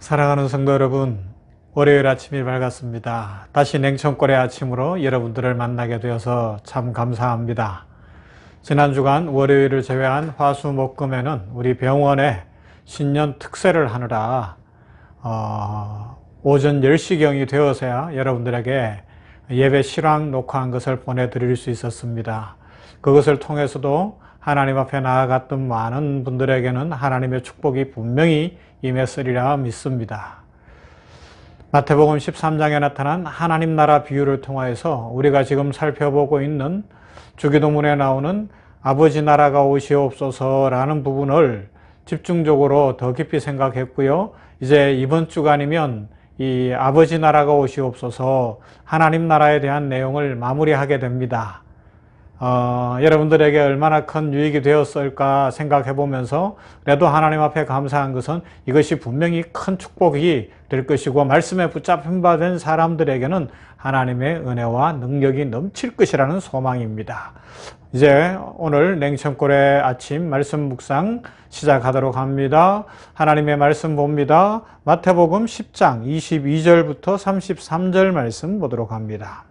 사랑하는 성도 여러분, 월요일 아침이 밝았습니다. 다시 냉천골의 아침으로 여러분들을 만나게 되어서 참 감사합니다. 지난 주간 월요일을 제외한 화, 수, 목, 금에는 우리 병원에 신년 특세를 하느라 오전 10시경이 되어서야 여러분들에게 예배 실황 녹화한 것을 보내드릴 수 있었습니다. 그것을 통해서도 하나님 앞에 나아갔던 많은 분들에게는 하나님의 축복이 분명히 임했으리라 믿습니다. 마태복음 13장에 나타난 하나님 나라 비유를 통하여서 우리가 지금 살펴보고 있는 주기도문에 나오는 아버지 나라가 오시옵소서라는 부분을 집중적으로 더 깊이 생각했고요. 이제 이번 주간이면 이 아버지 나라가 오시옵소서 하나님 나라에 대한 내용을 마무리하게 됩니다. 여러분들에게 얼마나 큰 유익이 되었을까 생각해 보면서 그래도 하나님 앞에 감사한 것은 이것이 분명히 큰 축복이 될 것이고 말씀에 붙잡힌 바 된 사람들에게는 하나님의 은혜와 능력이 넘칠 것이라는 소망입니다. 이제 오늘 냉천골의 아침 말씀 묵상 시작하도록 합니다. 하나님의 말씀 봅니다. 마태복음 10장 22절부터 33절 말씀 보도록 합니다.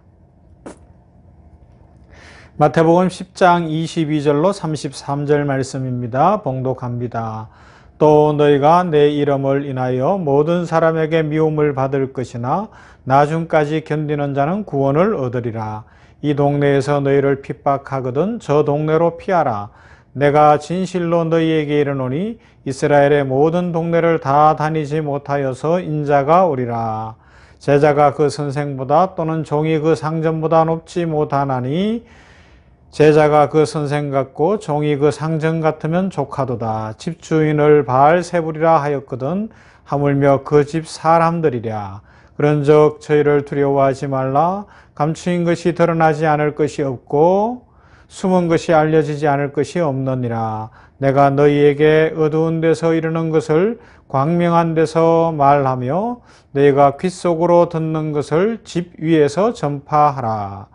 마태복음 10장 22절로 33절 말씀입니다. 봉독합니다. 또 너희가 내 이름을 인하여 모든 사람에게 미움을 받을 것이나 나중까지 견디는 자는 구원을 얻으리라. 이 동네에서 너희를 핍박하거든 저 동네로 피하라. 내가 진실로 너희에게 이르노니 이스라엘의 모든 동네를 다 다니지 못하여서 인자가 오리라. 제자가 그 선생보다 또는 종이 그 상전보다 높지 못하나니 제자가 그 선생 같고 종이 그 상전 같으면 족하도다. 집주인을 바알세불이라 하였거든 하물며 그 집 사람들이랴. 그런즉 저희를 두려워하지 말라. 감추인 것이 드러나지 않을 것이 없고 숨은 것이 알려지지 않을 것이 없느니라. 내가 너희에게 어두운 데서 이르는 것을 광명한 데서 말하며 너희가 귓속으로 듣는 것을 집 위에서 전파하라.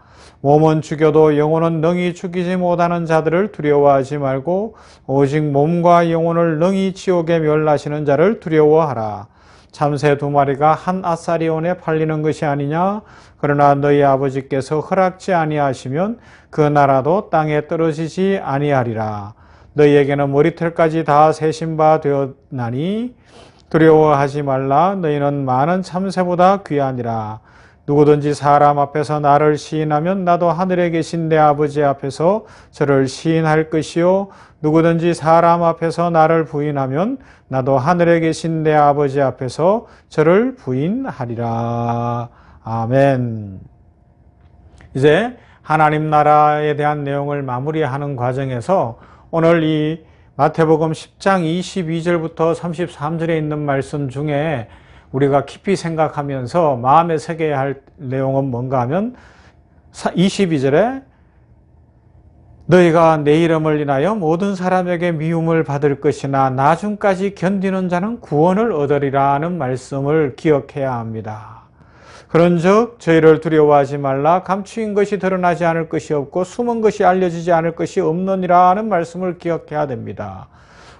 몸은 죽여도 영혼은 능히 죽이지 못하는 자들을 두려워하지 말고 오직 몸과 영혼을 능히 지옥에 멸하시는 자를 두려워하라. 참새 2마리가 한 아사리온에 팔리는 것이 아니냐? 그러나 너희 아버지께서 허락지 아니하시면 그 나라도 땅에 떨어지지 아니하리라. 너희에게는 머리털까지 다 세신 바 되었나니 두려워하지 말라. 너희는 많은 참새보다 귀하니라. 누구든지 사람 앞에서 나를 시인하면 나도 하늘에 계신 내 아버지 앞에서 저를 시인할 것이요 누구든지 사람 앞에서 나를 부인하면 나도 하늘에 계신 내 아버지 앞에서 저를 부인하리라. 아멘. 이제 하나님 나라에 대한 내용을 마무리하는 과정에서 오늘 이 마태복음 10장 22절부터 33절에 있는 말씀 중에 우리가 깊이 생각하면서 마음에 새겨야 할 내용은 뭔가 하면 22절에 너희가 내 이름을 인하여 모든 사람에게 미움을 받을 것이나 나중까지 견디는 자는 구원을 얻으리라는 말씀을 기억해야 합니다. 그런즉 저희를 두려워하지 말라. 감추인 것이 드러나지 않을 것이 없고 숨은 것이 알려지지 않을 것이 없느니라는 말씀을 기억해야 됩니다.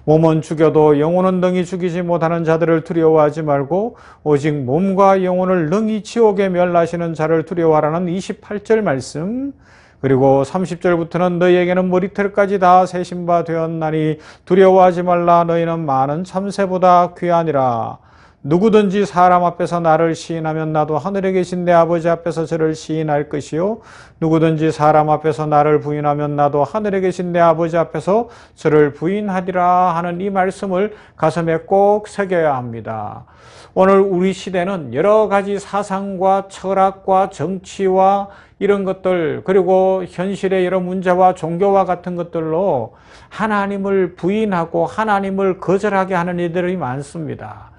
몸은 죽여도 영혼은 능히 죽이지 못하는 자들을 두려워하지 말고 오직 몸과 영혼을 능히 지옥에 멸하시는 자를 두려워하라는 28절 말씀, 그리고 30절부터는 너희에게는 머리털까지 다 세신 바 되었나니 두려워하지 말라. 너희는 많은 참새보다 귀하니라. 누구든지 사람 앞에서 나를 시인하면 나도 하늘에 계신 내 아버지 앞에서 저를 시인할 것이요 누구든지 사람 앞에서 나를 부인하면 나도 하늘에 계신 내 아버지 앞에서 저를 부인하리라 하는 이 말씀을 가슴에 꼭 새겨야 합니다. 오늘 우리 시대는 여러 가지 사상과 철학과 정치와 이런 것들, 그리고 현실의 여러 문제와 종교와 같은 것들로 하나님을 부인하고 하나님을 거절하게 하는 이들이 많습니다.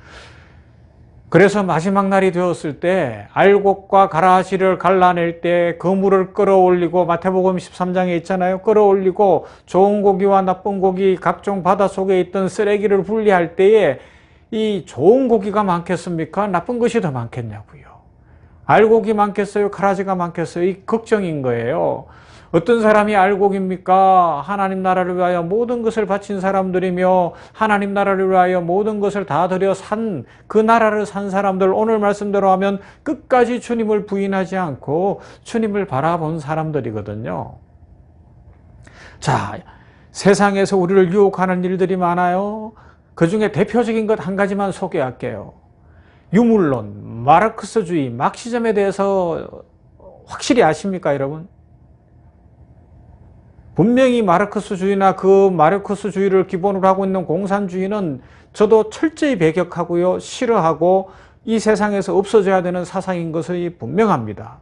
그래서 마지막 날이 되었을 때 알곡과 가라지를 갈라낼 때 그 물을 끌어올리고, 마태복음 13장에 있잖아요. 끌어올리고 좋은 고기와 나쁜 고기, 각종 바닷속에 있던 쓰레기를 분리할 때에 이 좋은 고기가 많겠습니까? 나쁜 것이 더 많겠냐고요. 알곡이 많겠어요? 가라지가 많겠어요? 이 걱정인 거예요. 어떤 사람이 알곡입니까? 하나님 나라를 위하여 모든 것을 바친 사람들이며 하나님 나라를 위하여 모든 것을 다 들여 산 그 나라를 산 사람들, 오늘 말씀대로 하면 끝까지 주님을 부인하지 않고 주님을 바라본 사람들이거든요. 자, 세상에서 우리를 유혹하는 일들이 많아요. 그 중에 대표적인 것 한 가지만 소개할게요. 유물론, 마르크스주의, 막시즘에 대해서 확실히 아십니까, 여러분? 분명히 마르크스주의나 그 마르크스주의를 기본으로 하고 있는 공산주의는 저도 철저히 배격하고요, 싫어하고 이 세상에서 없어져야 되는 사상인 것이 분명합니다.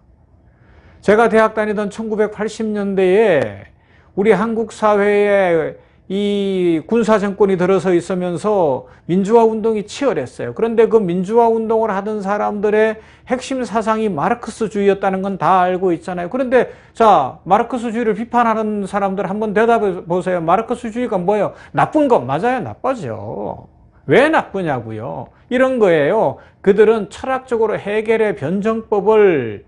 제가 대학 다니던 1980년대에 우리 한국 사회에 이 군사정권이 들어서 있으면서 민주화 운동이 치열했어요. 그런데 그 민주화 운동을 하던 사람들의 핵심 사상이 마르크스주의였다는 건 다 알고 있잖아요. 그런데 자, 마르크스주의를 비판하는 사람들 한번 대답해 보세요. 마르크스주의가 뭐예요? 나쁜 거 맞아요? 나빠져. 왜 나쁘냐고요? 이런 거예요. 그들은 철학적으로 해결의 변정법을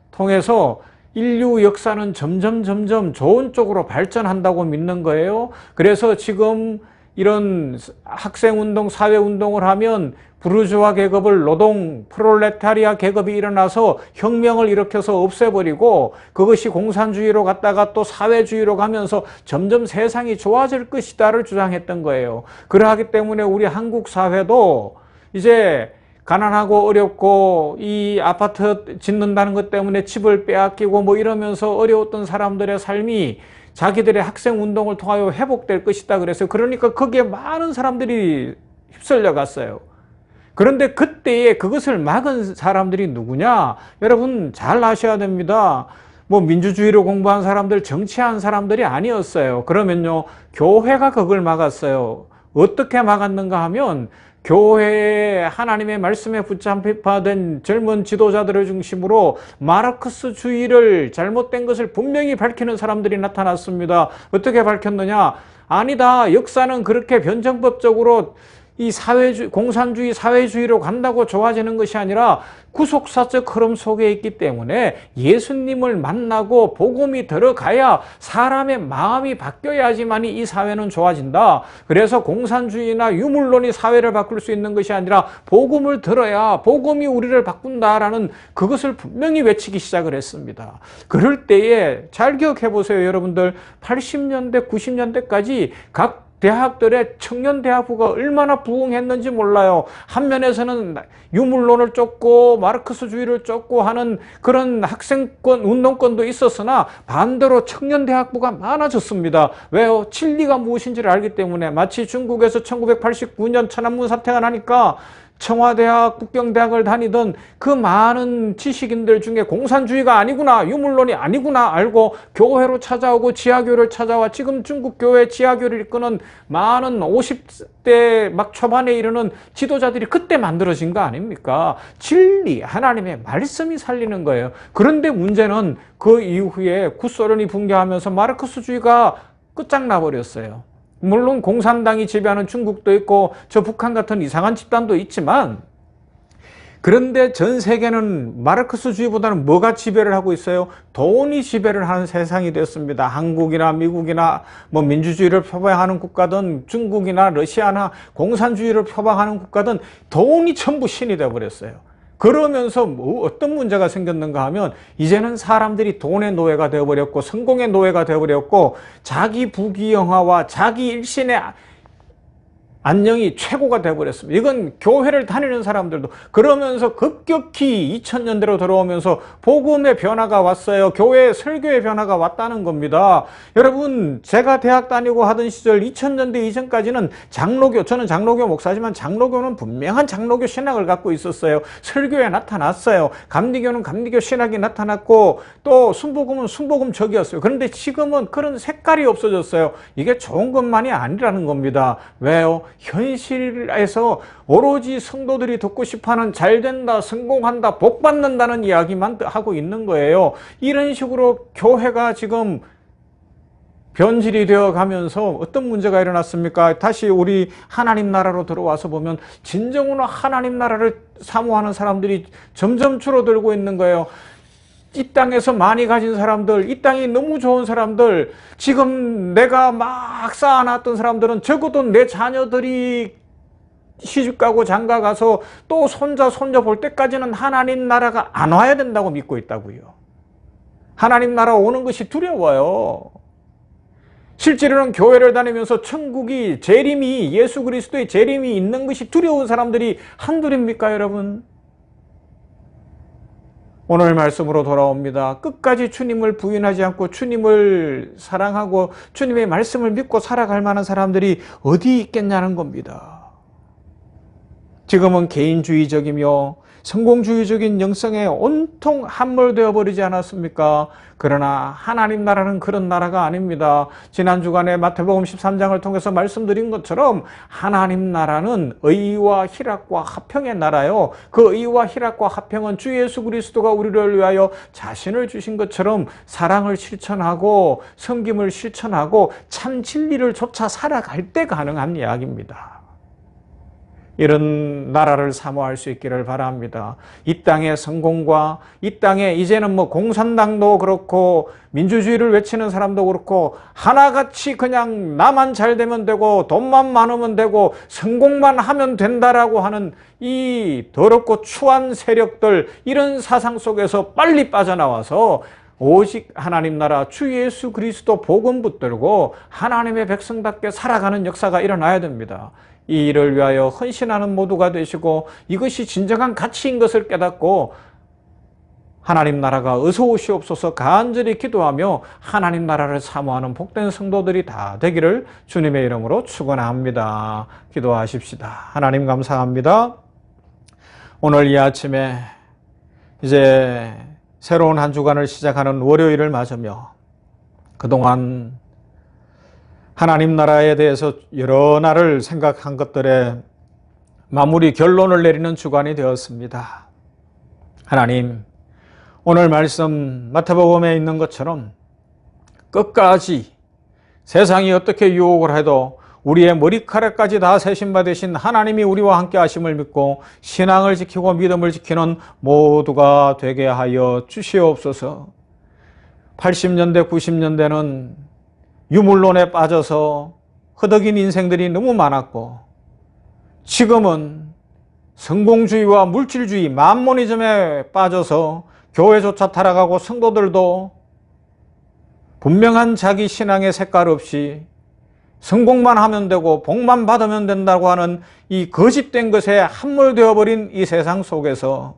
통해서 인류 역사는 점점 좋은 쪽으로 발전한다고 믿는 거예요. 그래서 지금 이런 학생운동, 사회운동을 하면 부르주아 계급을 노동, 프롤레타리아 계급이 일어나서 혁명을 일으켜서 없애버리고 그것이 공산주의로 갔다가 또 사회주의로 가면서 점점 세상이 좋아질 것이다를 주장했던 거예요. 그러하기 때문에 우리 한국 사회도 이제 가난하고 어렵고 이 아파트 짓는다는 것 때문에 집을 빼앗기고 뭐 이러면서 어려웠던 사람들의 삶이 자기들의 학생운동을 통하여 회복될 것이다 그래서 그러니까 거기에 많은 사람들이 휩쓸려 갔어요. 그런데 그때에 그것을 막은 사람들이 누구냐? 여러분 잘 아셔야 됩니다. 뭐 민주주의를 공부한 사람들, 정치한 사람들이 아니었어요. 그러면요, 교회가 그걸 막았어요. 어떻게 막았는가 하면 교회에 하나님의 말씀에 붙잡힌 젊은 지도자들을 중심으로 마르크스주의를 잘못된 것을 분명히 밝히는 사람들이 나타났습니다. 어떻게 밝혔느냐? 아니다. 역사는 그렇게 변정법적으로 이 공산주의, 사회주의로 간다고 좋아지는 것이 아니라 구속사적 흐름 속에 있기 때문에 예수님을 만나고 복음이 들어가야 사람의 마음이 바뀌어야지만이 이 사회는 좋아진다. 그래서 공산주의나 유물론이 사회를 바꿀 수 있는 것이 아니라 복음을 들어야 복음이 우리를 바꾼다라는 그것을 분명히 외치기 시작을 했습니다. 그럴 때에 잘 기억해 보세요, 여러분들. 80년대, 90년대까지 각 대학들의 청년대학부가 얼마나 부흥했는지 몰라요. 한면에서는 유물론을 쫓고 마르크스주의를 쫓고 하는 그런 학생권, 운동권도 있었으나 반대로 청년대학부가 많아졌습니다. 왜요? 진리가 무엇인지를 알기 때문에. 마치 중국에서 1989년 천안문 사태가 나니까 청와대학, 북경대학을 다니던 그 많은 지식인들 중에 공산주의가 아니구나, 유물론이 아니구나 알고 교회로 찾아오고 지하교를 찾아와 지금 중국 교회 지하교를 이끄는 많은 50대 막 초반에 이르는 지도자들이 그때 만들어진 거 아닙니까? 진리, 하나님의 말씀이 살리는 거예요. 그런데 문제는 그 이후에 구소련이 붕괴하면서 마르크스주의가 끝장나 버렸어요. 물론 공산당이 지배하는 중국도 있고 저 북한 같은 이상한 집단도 있지만, 그런데 전 세계는 마르크스주의보다는 뭐가 지배를 하고 있어요? 돈이 지배를 하는 세상이 됐습니다. 한국이나 미국이나 뭐 민주주의를 표방하는 국가든 중국이나 러시아나 공산주의를 표방하는 국가든 돈이 전부 신이 되어버렸어요. 그러면서 뭐 어떤 문제가 생겼는가 하면 이제는 사람들이 돈의 노예가 되어버렸고 성공의 노예가 되어버렸고 자기 부귀영화와 자기 일신의 안녕이 최고가 되어버렸습니다. 이건 교회를 다니는 사람들도. 그러면서 급격히 2000년대로 들어오면서 복음의 변화가 왔어요. 교회의 설교의 변화가 왔다는 겁니다. 여러분, 제가 대학 다니고 하던 시절 2000년대 이전까지는 장로교, 저는 장로교 목사지만 장로교는 분명한 장로교 신학을 갖고 있었어요. 설교에 나타났어요. 감리교는 감리교 신학이 나타났고 또 순복음은 순복음적이었어요. 그런데 지금은 그런 색깔이 없어졌어요. 이게 좋은 것만이 아니라는 겁니다. 왜요? 현실에서 오로지 성도들이 듣고 싶어하는 잘된다, 성공한다, 복받는다는 이야기만 하고 있는 거예요. 이런 식으로 교회가 지금 변질이 되어 가면서 어떤 문제가 일어났습니까? 다시 우리 하나님 나라로 들어와서 보면 진정으로 하나님 나라를 사모하는 사람들이 점점 줄어들고 있는 거예요. 이 땅에서 많이 가진 사람들, 이 땅이 너무 좋은 사람들, 지금 내가 막 쌓아놨던 사람들은 적어도 내 자녀들이 시집가고 장가가서 또 손자 손녀 볼 때까지는 하나님 나라가 안 와야 된다고 믿고 있다고요. 하나님 나라 오는 것이 두려워요. 실제로는 교회를 다니면서 천국이 재림이, 예수 그리스도의 재림이 있는 것이 두려운 사람들이 한둘입니까, 여러분? 오늘 말씀으로 돌아옵니다. 끝까지 주님을 부인하지 않고 주님을 사랑하고 주님의 말씀을 믿고 살아갈 만한 사람들이 어디 있겠냐는 겁니다. 지금은 개인주의적이며 성공주의적인 영성에 온통 함몰되어 버리지 않았습니까? 그러나 하나님 나라는 그런 나라가 아닙니다. 지난 주간에 마태복음 13장을 통해서 말씀드린 것처럼 하나님 나라는 의와 희락과 화평의 나라요. 그 의와 희락과 화평은 주 예수 그리스도가 우리를 위하여 자신을 주신 것처럼 사랑을 실천하고 섬김을 실천하고 참 진리를 쫓아 살아갈 때 가능한 이야기입니다. 이런 나라를 사모할 수 있기를 바랍니다. 이 땅의 성공과 이 땅에 이제는 공산당도 그렇고 민주주의를 외치는 사람도 그렇고 하나같이 그냥 나만 잘 되면 되고 돈만 많으면 되고 성공만 하면 된다라고 하는 이 더럽고 추한 세력들, 이런 사상 속에서 빨리 빠져나와서 오직 하나님 나라 주 예수 그리스도 복음 붙들고 하나님의 백성답게 살아가는 역사가 일어나야 됩니다. 이 일을 위하여 헌신하는 모두가 되시고 이것이 진정한 가치인 것을 깨닫고 하나님 나라가 어서 오시옵소서 간절히 기도하며 하나님 나라를 사모하는 복된 성도들이 다 되기를 주님의 이름으로 축원합니다. 기도하십시다. 하나님 감사합니다. 오늘 이 아침에 이제 새로운 한 주간을 시작하는 월요일을 맞으며 그동안 하나님 나라에 대해서 여러 날을 생각한 것들에 마무리 결론을 내리는 주간이 되었습니다. 하나님, 오늘 말씀 마태복음에 있는 것처럼 끝까지 세상이 어떻게 유혹을 해도 우리의 머리카락까지 다 세신 바 되신 하나님이 우리와 함께 하심을 믿고 신앙을 지키고 믿음을 지키는 모두가 되게 하여 주시옵소서. 80년대, 90년대는 유물론에 빠져서 허덕인 인생들이 너무 많았고 지금은 성공주의와 물질주의, 만모니즘에 빠져서 교회조차 타락하고 성도들도 분명한 자기 신앙의 색깔 없이 성공만 하면 되고 복만 받으면 된다고 하는 이 거짓된 것에 함몰되어 버린 이 세상 속에서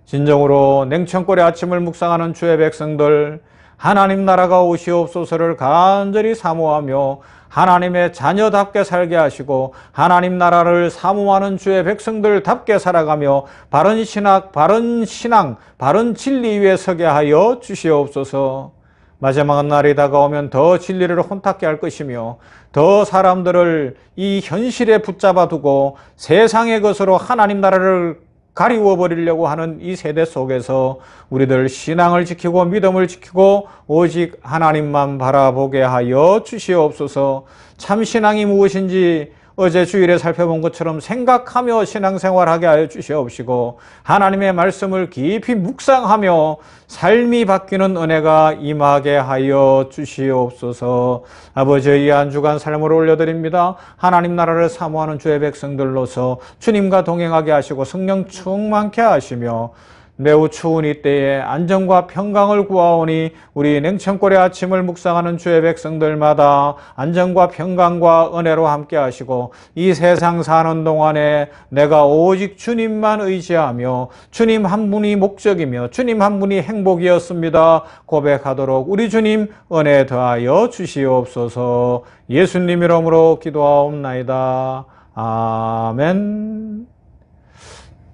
진정으로 냉천골의 아침을 묵상하는 주의 백성들, 하나님 나라가 오시옵소서를 간절히 사모하며 하나님의 자녀답게 살게 하시고 하나님 나라를 사모하는 주의 백성들답게 살아가며 바른 신학, 바른 신앙, 바른 진리 위에 서게 하여 주시옵소서. 마지막 날이 다가오면 더 진리를 혼탁게 할 것이며 더 사람들을 이 현실에 붙잡아 두고 세상의 것으로 하나님 나라를 가리워 버리려고 하는 이 세대 속에서 우리들 신앙을 지키고 믿음을 지키고 오직 하나님만 바라보게 하여 주시옵소서. 참 신앙이 무엇인지 어제 주일에 살펴본 것처럼 생각하며 신앙생활하게 하여 주시옵시고 하나님의 말씀을 깊이 묵상하며 삶이 바뀌는 은혜가 임하게 하여 주시옵소서. 아버지, 이 한 주간 삶을 올려드립니다. 하나님 나라를 사모하는 주의 백성들로서 주님과 동행하게 하시고 성령 충만케 하시며 매우 추운 이때에 안정과 평강을 구하오니 우리 냉천골의 아침을 묵상하는 주의 백성들마다 안정과 평강과 은혜로 함께 하시고 이 세상 사는 동안에 내가 오직 주님만 의지하며 주님 한 분이 목적이며 주님 한 분이 행복이었습니다 고백하도록 우리 주님 은혜 더하여 주시옵소서. 예수님 이름으로 기도하옵나이다. 아멘.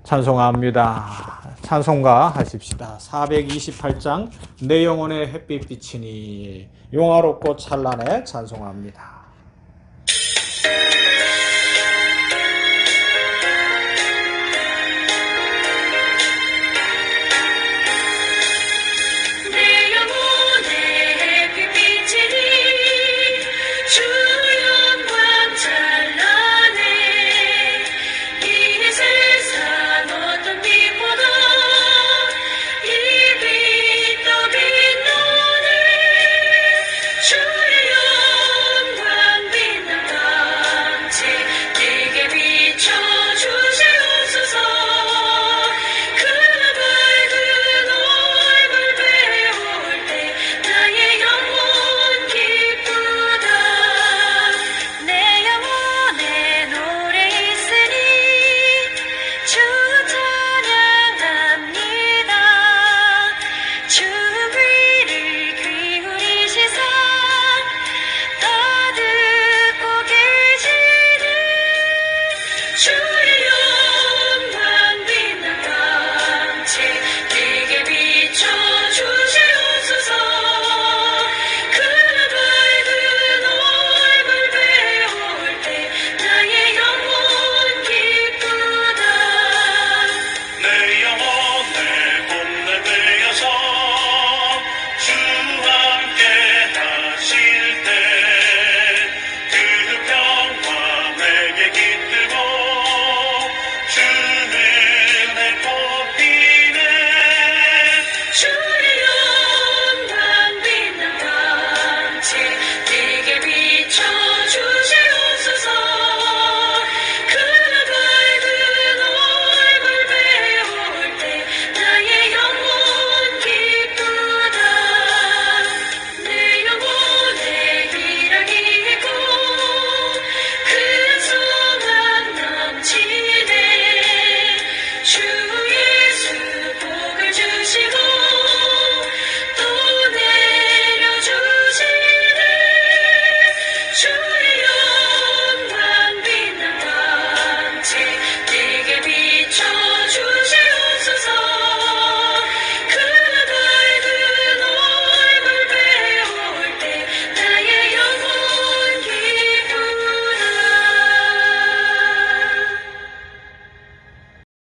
찬송합니다. 찬송가 하십시다. 428장 내 영혼의 햇빛 비치니 용화롭고 찬란해 찬송합니다.